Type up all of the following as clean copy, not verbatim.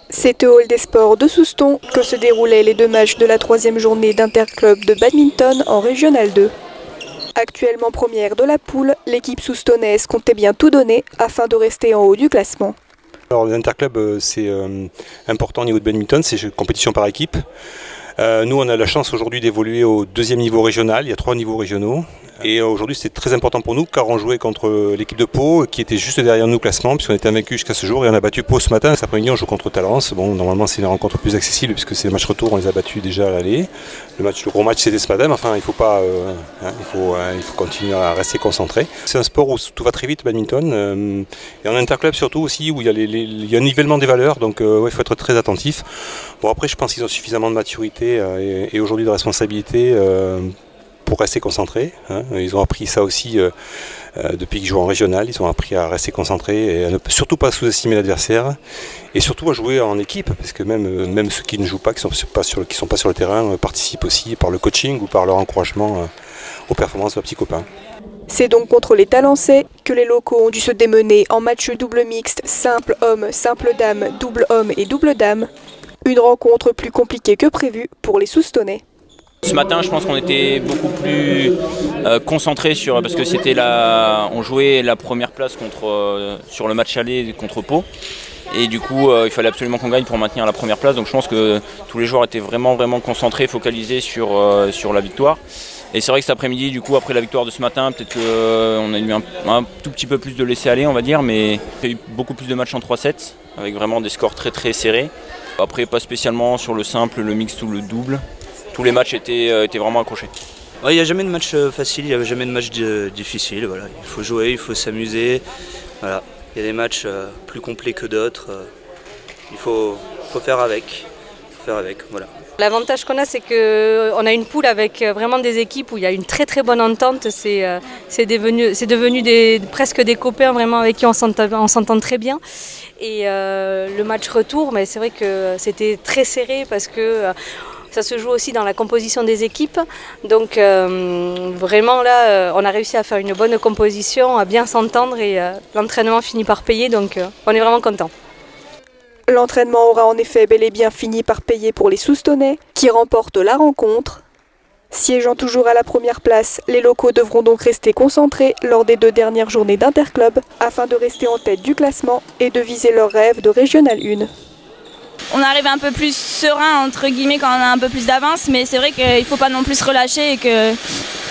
C'est au hall des sports de Souston que se déroulaient les deux matchs de la troisième journée d'Interclub de badminton en Régional 2. Actuellement première de la poule, l'équipe soustonnaise comptait bien tout donner afin de rester en haut du classement. Alors l'Interclub c'est important au niveau de badminton, c'est une compétition par équipe. Nous on a la chance aujourd'hui d'évoluer au deuxième niveau régional, il y a 3 niveaux régionaux. Et aujourd'hui c'était très important pour nous car on jouait contre l'équipe de Pau qui était juste derrière nous au classement puisqu'on était invaincus jusqu'à ce jour et on a battu Pau ce matin. Cet après-midi on joue contre Talence. Bon, normalement c'est une rencontre plus accessible puisque c'est le match retour, on les a battus déjà à l'aller. Le gros match c'était ce matin, mais enfin il faut continuer à rester concentré. C'est un sport où tout va très vite, le badminton. Et en interclub surtout aussi où il y a un nivellement des valeurs, donc il faut être très attentif. Bon après je pense qu'ils ont suffisamment de maturité et aujourd'hui de responsabilité pour rester concentrés. Ils ont appris ça aussi depuis qu'ils jouent en régional, ils ont appris à rester concentrés et à ne surtout pas sous-estimer l'adversaire et surtout à jouer en équipe parce que même ceux qui ne jouent pas, qui sont pas sur le terrain, participent aussi par le coaching ou par leur encouragement aux performances de leurs petits copains. C'est donc contre les Talençais que les locaux ont dû se démener en match double mixte, simple homme, simple dame, double homme et double dame. Une rencontre plus compliquée que prévu pour les Soustonnais. Ce matin, je pense qu'on était beaucoup plus concentrés parce que on jouait la première place sur le match aller contre Pau. Et du coup, il fallait absolument qu'on gagne pour maintenir la première place. Donc je pense que tous les joueurs étaient vraiment concentrés, focalisés sur la victoire. Et c'est vrai que cet après-midi, du coup, après la victoire de ce matin, peut-être qu'on a eu un tout petit peu plus de laisser-aller, on va dire. Mais il y a eu beaucoup plus de matchs en 3-7, avec vraiment des scores très serrés. Après, pas spécialement sur le simple, le mixte ou le double. Tous les matchs étaient vraiment accrochés. Il n'y a jamais de match facile, il n'y a jamais de match difficile. Voilà. Il faut jouer, il faut s'amuser. Voilà. Il y a des matchs plus complets que d'autres. Il faut faire avec. Voilà. L'avantage qu'on a, c'est qu'on a une poule avec vraiment des équipes où il y a une très bonne entente. C'est devenu presque des copains vraiment avec qui on s'entend très bien. Et le match retour, mais c'est vrai que c'était très serré parce que ça se joue aussi dans la composition des équipes. Donc vraiment là, on a réussi à faire une bonne composition, à bien s'entendre et l'entraînement finit par payer. Donc on est vraiment contents. L'entraînement aura en effet bel et bien fini par payer pour les Soustonnais qui remportent la rencontre. Siégeant toujours à la première place, les locaux devront donc rester concentrés lors des 2 dernières journées d'Interclub afin de rester en tête du classement et de viser leur rêve de Régional 1. On arrive un peu plus serein entre guillemets quand on a un peu plus d'avance, mais c'est vrai qu'il ne faut pas non plus se relâcher et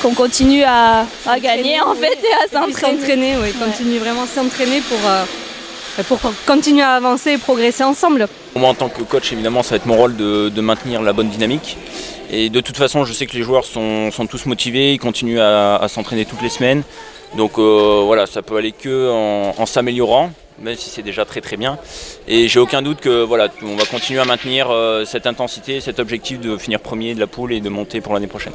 qu'on continue à gagner en fait et à s'entraîner. Oui, continue vraiment à s'entraîner pour continuer à avancer et progresser ensemble. Moi en tant que coach, évidemment, ça va être mon rôle de maintenir la bonne dynamique. Et de toute façon, je sais que les joueurs sont tous motivés, ils continuent à s'entraîner toutes les semaines. Donc voilà, ça peut aller que en s'améliorant, même si c'est déjà très bien. Et j'ai aucun doute que voilà, on va continuer à maintenir cette intensité, cet objectif de finir premier de la poule et de monter pour l'année prochaine.